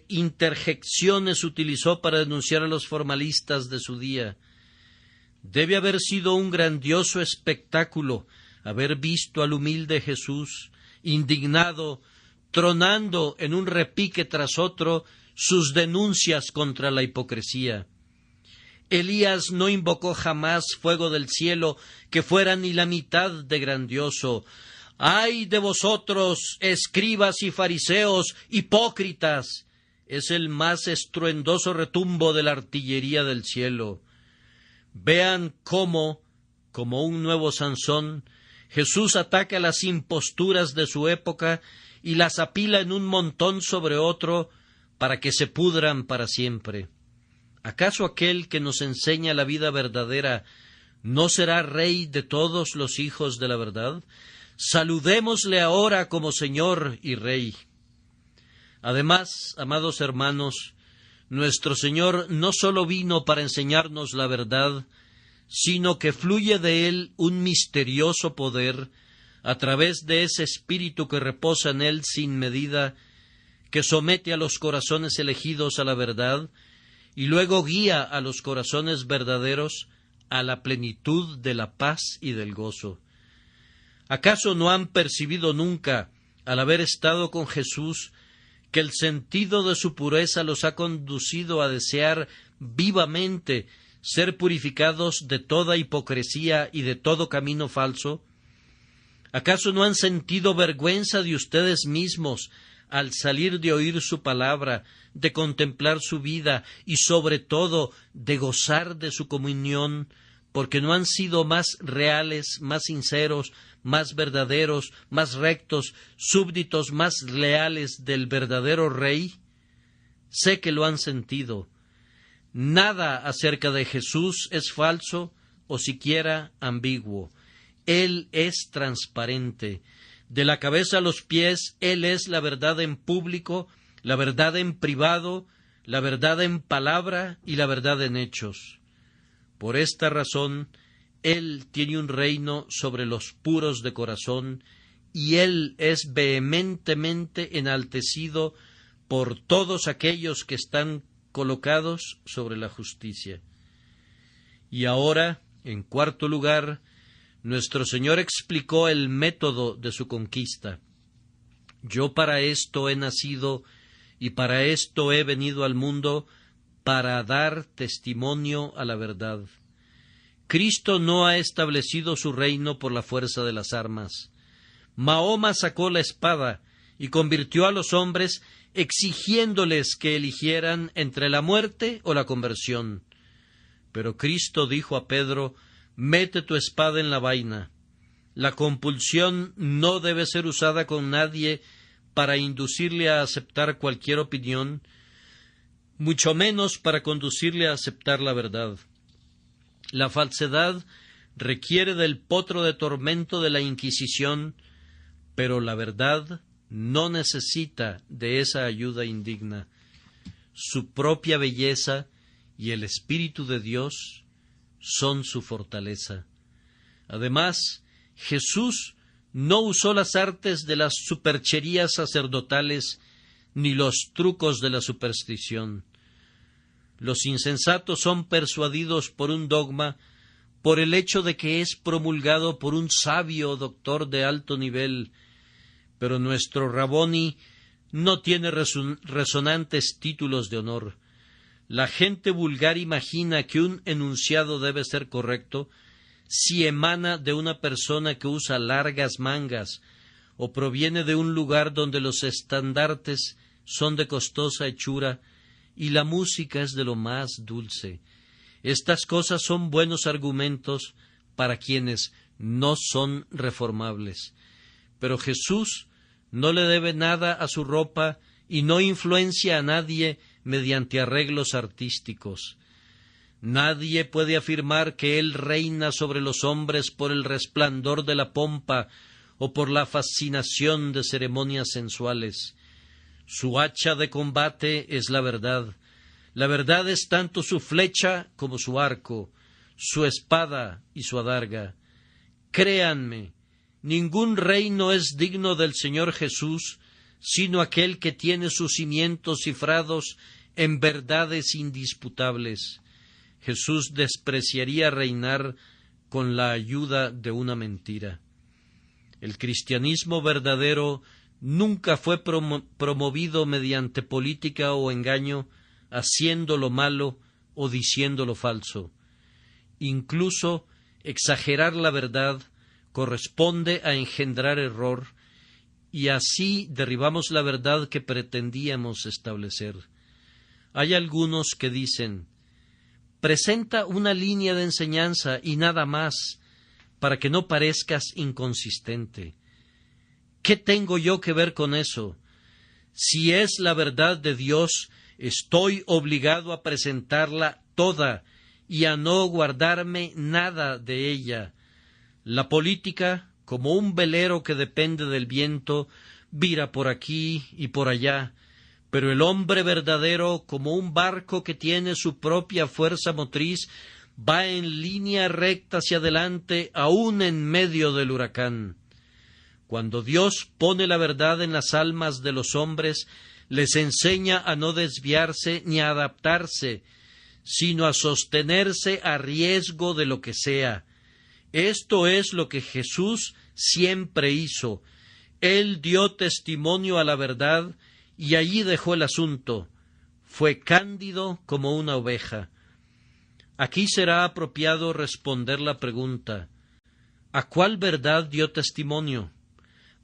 interjecciones utilizó para denunciar a los formalistas de su día? Debe haber sido un grandioso espectáculo haber visto al humilde Jesús, indignado, tronando en un repique tras otro sus denuncias contra la hipocresía. Elías no invocó jamás fuego del cielo que fuera ni la mitad de grandioso. ¡Ay de vosotros, escribas y fariseos, hipócritas! Es el más estruendoso retumbo de la artillería del cielo. Vean cómo, como un nuevo Sansón, Jesús ataca las imposturas de su época y las apila en un montón sobre otro para que se pudran para siempre. ¿Acaso aquel que nos enseña la vida verdadera no será Rey de todos los hijos de la verdad? Saludémosle ahora como Señor y Rey. Además, amados hermanos, nuestro Señor no sólo vino para enseñarnos la verdad, sino que fluye de Él un misterioso poder a través de ese Espíritu que reposa en Él sin medida, que somete a los corazones elegidos a la verdad y luego guía a los corazones verdaderos a la plenitud de la paz y del gozo. ¿Acaso no han percibido nunca, al haber estado con Jesús, que el sentido de su pureza los ha conducido a desear vivamente ser purificados de toda hipocresía y de todo camino falso? ¿Acaso no han sentido vergüenza de ustedes mismos al salir de oír su palabra, de contemplar su vida y sobre todo de gozar de su comunión, porque no han sido más reales, más sinceros, más verdaderos, más rectos, súbditos más leales del verdadero Rey? Sé que lo han sentido. Nada acerca de Jesús es falso o siquiera ambiguo. Él es transparente. De la cabeza a los pies, Él es la verdad en público, la verdad en privado, la verdad en palabra y la verdad en hechos. Por esta razón, Él tiene un reino sobre los puros de corazón, y Él es vehementemente enaltecido por todos aquellos que están colocados sobre la justicia. Y ahora, en cuarto lugar, nuestro Señor explicó el método de su conquista. Yo para esto he nacido y para esto he venido al mundo, para dar testimonio a la verdad. Cristo no ha establecido su reino por la fuerza de las armas. Mahoma sacó la espada y convirtió a los hombres exigiéndoles que eligieran entre la muerte o la conversión. Pero Cristo dijo a Pedro: «Mete tu espada en la vaina». La compulsión no debe ser usada con nadie para inducirle a aceptar cualquier opinión, mucho menos para conducirle a aceptar la verdad. La falsedad requiere del potro de tormento de la Inquisición, pero la verdad no necesita de esa ayuda indigna. Su propia belleza y el Espíritu de Dios son su fortaleza. Además, Jesús no usó las artes de las supercherías sacerdotales ni los trucos de la superstición. Los insensatos son persuadidos por un dogma, por el hecho de que es promulgado por un sabio doctor de alto nivel, pero nuestro Raboni no tiene resonantes títulos de honor. La gente vulgar imagina que un enunciado debe ser correcto si emana de una persona que usa largas mangas o proviene de un lugar donde los estandartes son de costosa hechura y la música es de lo más dulce. Estas cosas son buenos argumentos para quienes no son reformables. Pero Jesús no le debe nada a su ropa y no influencia a nadie mediante arreglos artísticos. Nadie puede afirmar que Él reina sobre los hombres por el resplandor de la pompa o por la fascinación de ceremonias sensuales. Su hacha de combate es la verdad. La verdad es tanto su flecha como su arco, su espada y su adarga. Créanme, ningún reino es digno del Señor Jesús, sino aquel que tiene sus cimientos cifrados en verdades indisputables. Jesús despreciaría reinar con la ayuda de una mentira. El cristianismo verdadero nunca fue promovido mediante política o engaño, haciendo lo malo o diciendo lo falso. Incluso exagerar la verdad corresponde a engendrar error, y así derribamos la verdad que pretendíamos establecer. Hay algunos que dicen: presenta una línea de enseñanza y nada más, para que no parezcas inconsistente. ¿Qué tengo yo que ver con eso? Si es la verdad de Dios, estoy obligado a presentarla toda y a no guardarme nada de ella. La política, como un velero que depende del viento, vira por aquí y por allá, pero el hombre verdadero, como un barco que tiene su propia fuerza motriz, va en línea recta hacia adelante, aun en medio del huracán. Cuando Dios pone la verdad en las almas de los hombres, les enseña a no desviarse ni a adaptarse, sino a sostenerse a riesgo de lo que sea. Esto es lo que Jesús siempre hizo. Él dio testimonio a la verdad y allí dejó el asunto. Fue cándido como una oveja. Aquí será apropiado responder la pregunta: ¿a cuál verdad dio testimonio?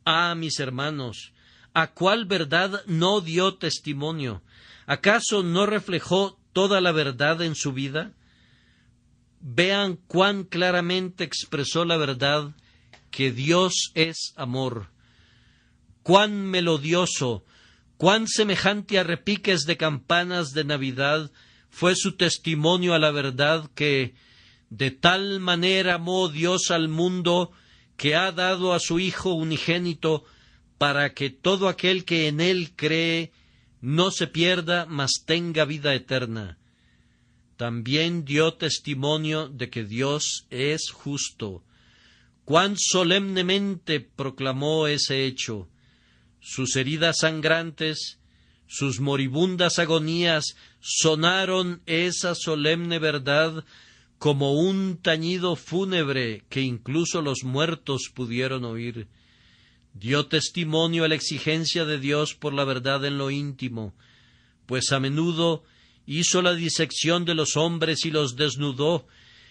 Ah, mis hermanos, ¿a cuál verdad no dio testimonio? ¿Acaso no reflejó toda la verdad en su vida? Vean cuán claramente expresó la verdad que Dios es amor. Cuán melodioso, cuán semejante a repiques de campanas de Navidad fue su testimonio a la verdad que de tal manera amó Dios al mundo que ha dado a su Hijo unigénito para que todo aquel que en Él cree no se pierda, mas tenga vida eterna. También dio testimonio de que Dios es justo. Cuán solemnemente proclamó ese hecho. Sus heridas sangrantes, sus moribundas agonías, sonaron esa solemne verdad como un tañido fúnebre que incluso los muertos pudieron oír. Dio testimonio a la exigencia de Dios por la verdad en lo íntimo, pues a menudo hizo la disección de los hombres y los desnudó,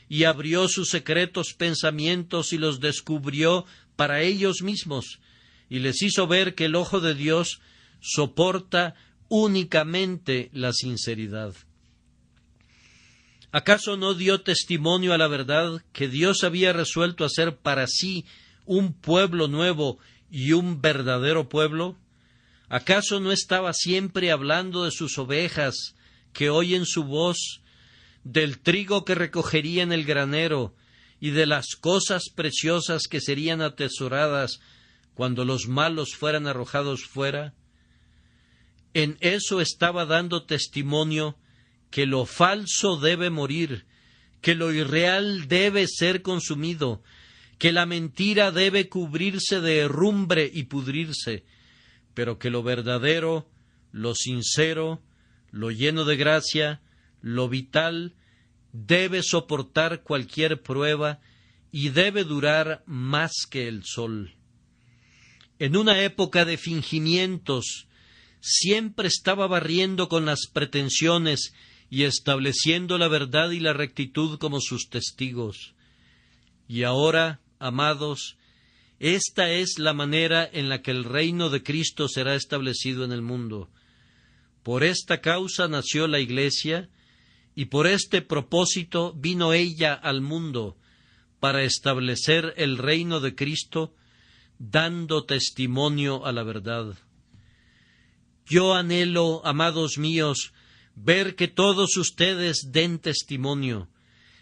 y abrió sus secretos pensamientos y los descubrió para ellos mismos, y les hizo ver que el ojo de Dios soporta únicamente la sinceridad. ¿Acaso no dio testimonio a la verdad que Dios había resuelto hacer para sí un pueblo nuevo y un verdadero pueblo? ¿Acaso no estaba siempre hablando de sus ovejas que oyen su voz, del trigo que recogería en el granero y de las cosas preciosas que serían atesoradas cuando los malos fueran arrojados fuera? En eso estaba dando testimonio que lo falso debe morir, que lo irreal debe ser consumido, que la mentira debe cubrirse de herrumbre y pudrirse, pero que lo verdadero, lo sincero, lo lleno de gracia, lo vital, debe soportar cualquier prueba y debe durar más que el sol. En una época de fingimientos, siempre estaba barriendo con las pretensiones y estableciendo la verdad y la rectitud como sus testigos. Y ahora, amados, esta es la manera en la que el reino de Cristo será establecido en el mundo. Por esta causa nació la Iglesia, y por este propósito vino ella al mundo, para establecer el reino de Cristo, dando testimonio a la verdad. Yo anhelo, amados míos, ver que todos ustedes den testimonio.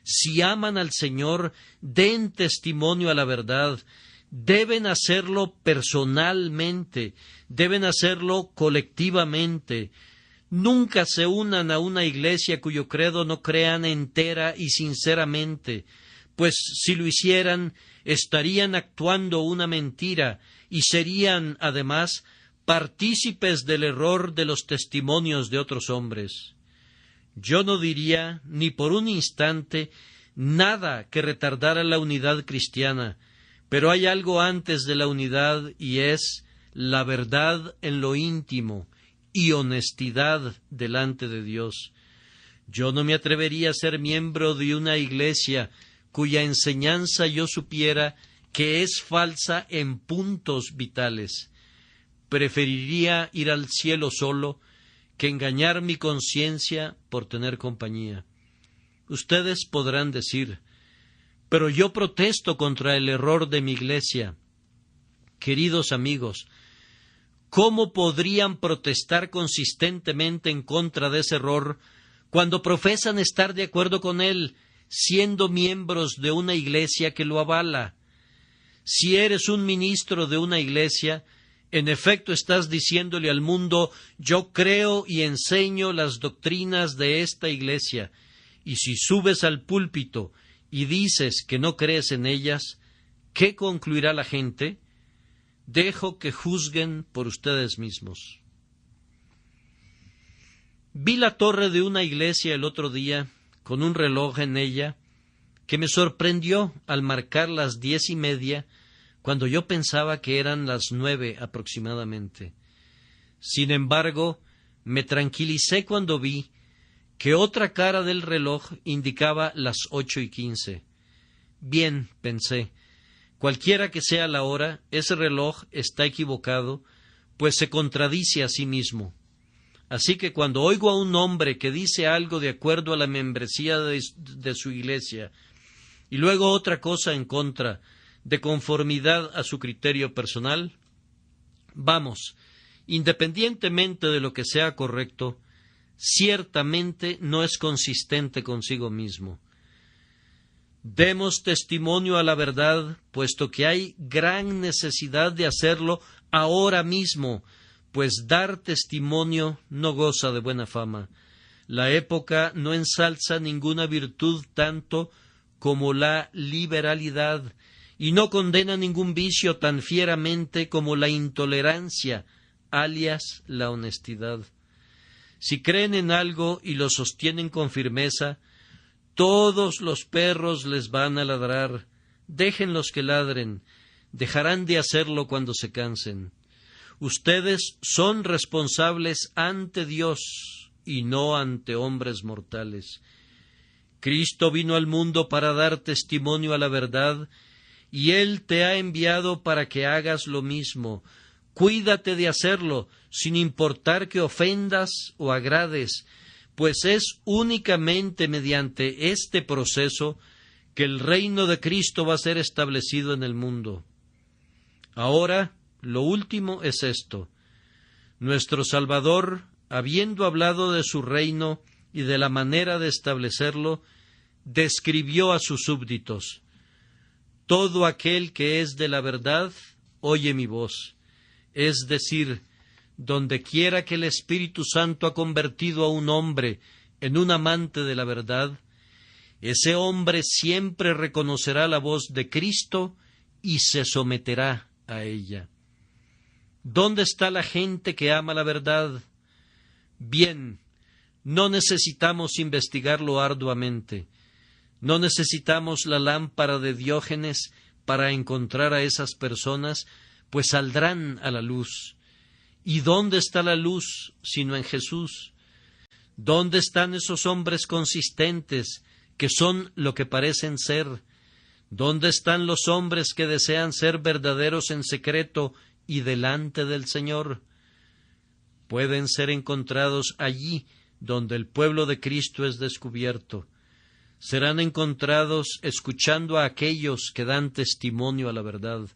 Si aman al Señor, den testimonio a la verdad. Deben hacerlo personalmente, deben hacerlo colectivamente. Nunca se unan a una iglesia cuyo credo no crean entera y sinceramente, pues si lo hicieran, estarían actuando una mentira y serían, además, partícipes del error de los testimonios de otros hombres. Yo no diría, ni por un instante, nada que retardara la unidad cristiana, pero hay algo antes de la unidad y es la verdad en lo íntimo y honestidad delante de Dios. Yo no me atrevería a ser miembro de una iglesia cuya enseñanza yo supiera que es falsa en puntos vitales. Preferiría ir al cielo solo que engañar mi conciencia por tener compañía. Ustedes podrán decir, pero yo protesto contra el error de mi iglesia. Queridos amigos, ¿cómo podrían protestar consistentemente en contra de ese error cuando profesan estar de acuerdo con él, siendo miembros de una iglesia que lo avala? Si eres un ministro de una iglesia, en efecto estás diciéndole al mundo, yo creo y enseño las doctrinas de esta iglesia, y si subes al púlpito y dices que no crees en ellas, ¿qué concluirá la gente? Dejo que juzguen por ustedes mismos. Vi la torre de una iglesia el otro día, con un reloj en ella, que me sorprendió al marcar las 10:30, cuando yo pensaba que eran las 9 aproximadamente. Sin embargo, me tranquilicé cuando vi que otra cara del reloj indicaba las 8:15. Bien, pensé, cualquiera que sea la hora, ese reloj está equivocado, pues se contradice a sí mismo. Así que cuando oigo a un hombre que dice algo de acuerdo a la membresía de su iglesia, y luego otra cosa en contra, de conformidad a su criterio personal, vamos, independientemente de lo que sea correcto, ciertamente no es consistente consigo mismo. Demos testimonio a la verdad, puesto que hay gran necesidad de hacerlo ahora mismo, pues dar testimonio no goza de buena fama. La época no ensalza ninguna virtud tanto como la liberalidad, y no condena ningún vicio tan fieramente como la intolerancia, alias la honestidad. Si creen en algo y lo sostienen con firmeza, todos los perros les van a ladrar. Déjenlos que ladren, dejarán de hacerlo cuando se cansen. Ustedes son responsables ante Dios y no ante hombres mortales. Cristo vino al mundo para dar testimonio a la verdad, y Él te ha enviado para que hagas lo mismo. Cuídate de hacerlo, sin importar que ofendas o agrades, pues es únicamente mediante este proceso que el reino de Cristo va a ser establecido en el mundo. Ahora, lo último es esto. Nuestro Salvador, habiendo hablado de su reino y de la manera de establecerlo, describió a sus súbditos: todo aquel que es de la verdad, oye mi voz. Es decir, donde quiera que el Espíritu Santo ha convertido a un hombre en un amante de la verdad, ese hombre siempre reconocerá la voz de Cristo y se someterá a ella. ¿Dónde está la gente que ama la verdad? Bien, no necesitamos investigarlo arduamente. No necesitamos la lámpara de Diógenes para encontrar a esas personas, pues saldrán a la luz. ¿Y dónde está la luz sino en Jesús? ¿Dónde están esos hombres consistentes que son lo que parecen ser? ¿Dónde están los hombres que desean ser verdaderos en secreto y delante del Señor? Pueden ser encontrados allí donde el pueblo de Cristo es descubierto. Serán encontrados escuchando a aquellos que dan testimonio a la verdad.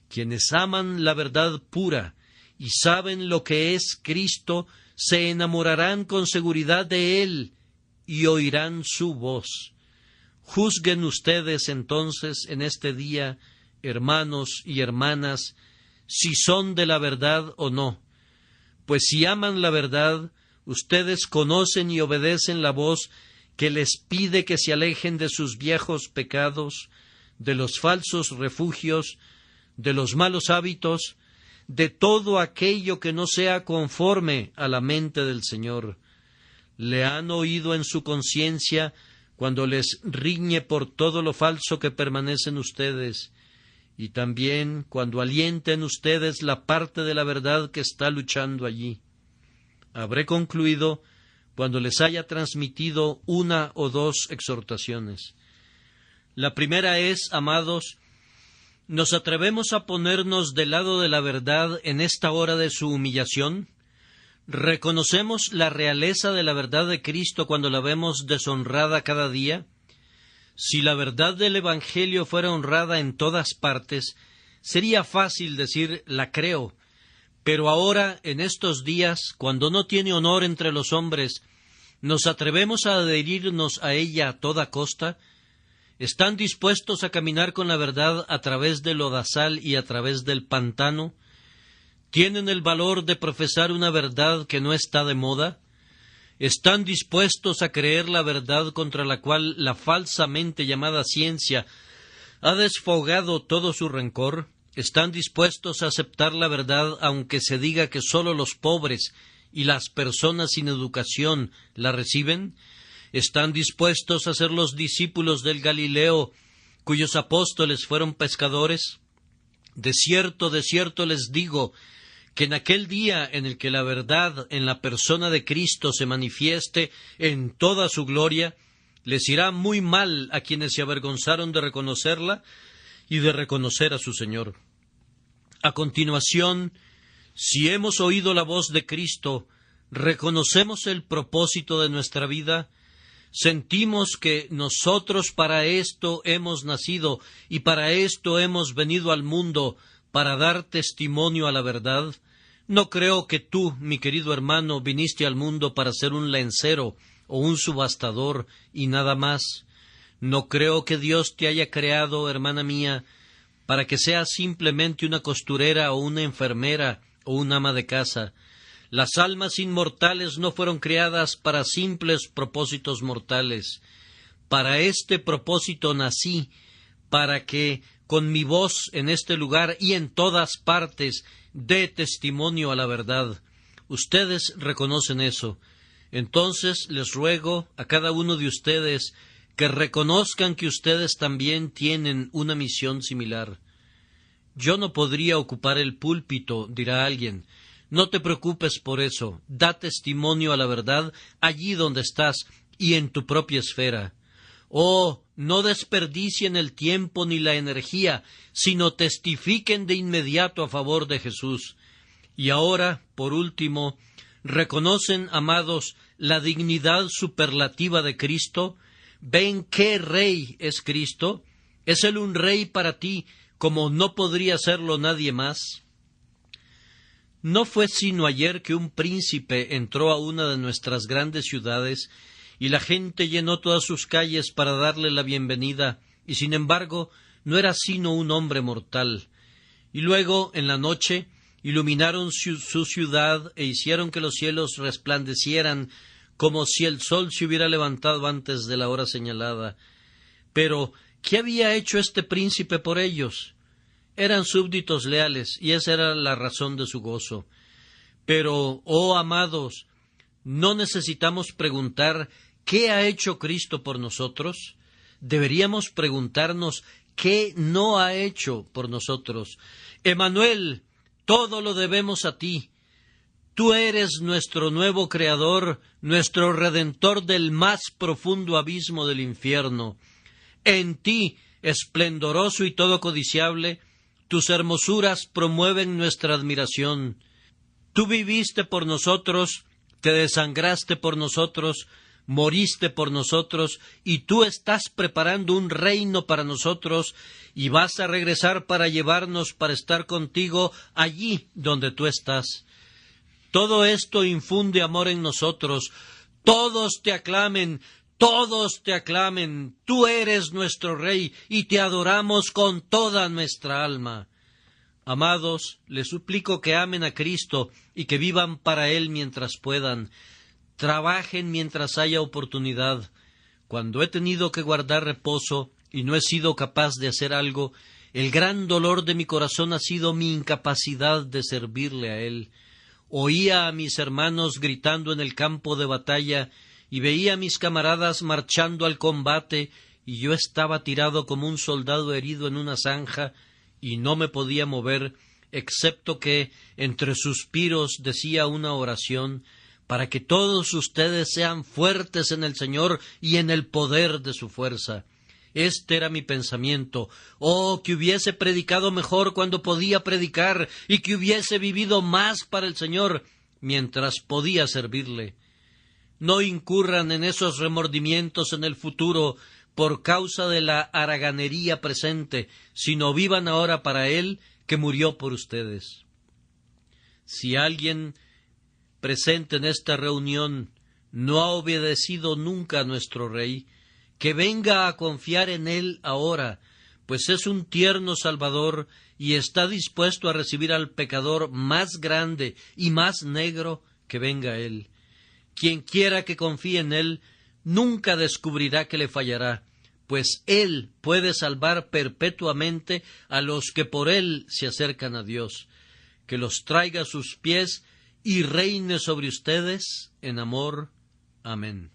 Quienes aman la verdad pura y saben lo que es Cristo, se enamorarán con seguridad de Él y oirán su voz. Juzguen ustedes entonces en este día, hermanos y hermanas, si son de la verdad o no. Pues si aman la verdad, ustedes conocen y obedecen la voz que les pide que se alejen de sus viejos pecados, de los falsos refugios, de los malos hábitos, de todo aquello que no sea conforme a la mente del Señor. Le han oído en su conciencia cuando les riñe por todo lo falso que permanece en ustedes, y también cuando alienta en ustedes la parte de la verdad que está luchando allí. Habré concluido cuando les haya transmitido una o dos exhortaciones. La primera es, amados, ¿nos atrevemos a ponernos del lado de la verdad en esta hora de su humillación? ¿Reconocemos la realeza de la verdad de Cristo cuando la vemos deshonrada cada día? Si la verdad del Evangelio fuera honrada en todas partes, sería fácil decir «la creo». Pero ahora, en estos días, cuando no tiene honor entre los hombres, ¿nos atrevemos a adherirnos a ella a toda costa? ¿Están dispuestos a caminar con la verdad a través del lodazal y a través del pantano? ¿Tienen el valor de profesar una verdad que no está de moda? ¿Están dispuestos a creer la verdad contra la cual la falsamente llamada ciencia ha desfogado todo su rencor? ¿Están dispuestos a aceptar la verdad aunque se diga que sólo los pobres y las personas sin educación la reciben? ¿Están dispuestos a ser los discípulos del Galileo cuyos apóstoles fueron pescadores? De cierto les digo que en aquel día en el que la verdad en la persona de Cristo se manifieste en toda su gloria, les irá muy mal a quienes se avergonzaron de reconocerla y de reconocer a su Señor. A continuación, si hemos oído la voz de Cristo, reconocemos el propósito de nuestra vida, sentimos que nosotros para esto hemos nacido y para esto hemos venido al mundo, para dar testimonio a la verdad. No creo que tú, mi querido hermano, viniste al mundo para ser un lencero o un subastador y nada más. No creo que Dios te haya creado, hermana mía, para que seas simplemente una costurera o una enfermera o un ama de casa. Las almas inmortales no fueron creadas para simples propósitos mortales. Para este propósito nací, para que con mi voz en este lugar y en todas partes dé testimonio a la verdad. Ustedes reconocen eso. Entonces les ruego a cada uno de ustedes que reconozcan que ustedes también tienen una misión similar. Yo no podría ocupar el púlpito, dirá alguien. No te preocupes por eso. Da testimonio a la verdad allí donde estás y en tu propia esfera. Oh, no desperdicien el tiempo ni la energía, sino testifiquen de inmediato a favor de Jesús. Y ahora, por último, ¿reconocen, amados, la dignidad superlativa de Cristo? ¿Ven qué rey es Cristo? ¿Es Él un rey para ti, como no podría serlo nadie más? No fue sino ayer que un príncipe entró a una de nuestras grandes ciudades y la gente llenó todas sus calles para darle la bienvenida, y sin embargo no era sino un hombre mortal. Y luego, en la noche, iluminaron su ciudad e hicieron que los cielos resplandecieran como si el sol se hubiera levantado antes de la hora señalada. Pero, ¿qué había hecho este príncipe por ellos? Eran súbditos leales, y esa era la razón de su gozo. Pero, oh amados, ¿no necesitamos preguntar qué ha hecho Cristo por nosotros? Deberíamos preguntarnos qué no ha hecho por nosotros. Emmanuel, todo lo debemos a ti. Tú eres nuestro nuevo Creador, nuestro Redentor del más profundo abismo del infierno. En ti, esplendoroso y todo codiciable, tus hermosuras promueven nuestra admiración. Tú viviste por nosotros, te desangraste por nosotros, moriste por nosotros, y tú estás preparando un reino para nosotros, y vas a regresar para llevarnos para estar contigo allí donde tú estás. Todo esto infunde amor en nosotros. Todos te aclamen, tú eres nuestro Rey, y te adoramos con toda nuestra alma. Amados, les suplico que amen a Cristo y que vivan para Él mientras puedan. Trabajen mientras haya oportunidad. Cuando he tenido que guardar reposo y no he sido capaz de hacer algo, el gran dolor de mi corazón ha sido mi incapacidad de servirle a Él. Oía a mis hermanos gritando en el campo de batalla y veía a mis camaradas marchando al combate, y yo estaba tirado como un soldado herido en una zanja y no me podía mover, excepto que entre suspiros decía una oración para que todos ustedes sean fuertes en el Señor y en el poder de su fuerza. Este era mi pensamiento. Oh, que hubiese predicado mejor cuando podía predicar, y que hubiese vivido más para el Señor mientras podía servirle. No incurran en esos remordimientos en el futuro por causa de la haraganería presente, sino vivan ahora para Él, que murió por ustedes. Si alguien presente en esta reunión no ha obedecido nunca a nuestro Rey, que venga a confiar en Él ahora, pues es un tierno Salvador y está dispuesto a recibir al pecador más grande y más negro, que venga a Él. Quien quiera que confíe en Él, nunca descubrirá que le fallará, pues Él puede salvar perpetuamente a los que por Él se acercan a Dios. Que los traiga a sus pies y reine sobre ustedes en amor. Amén.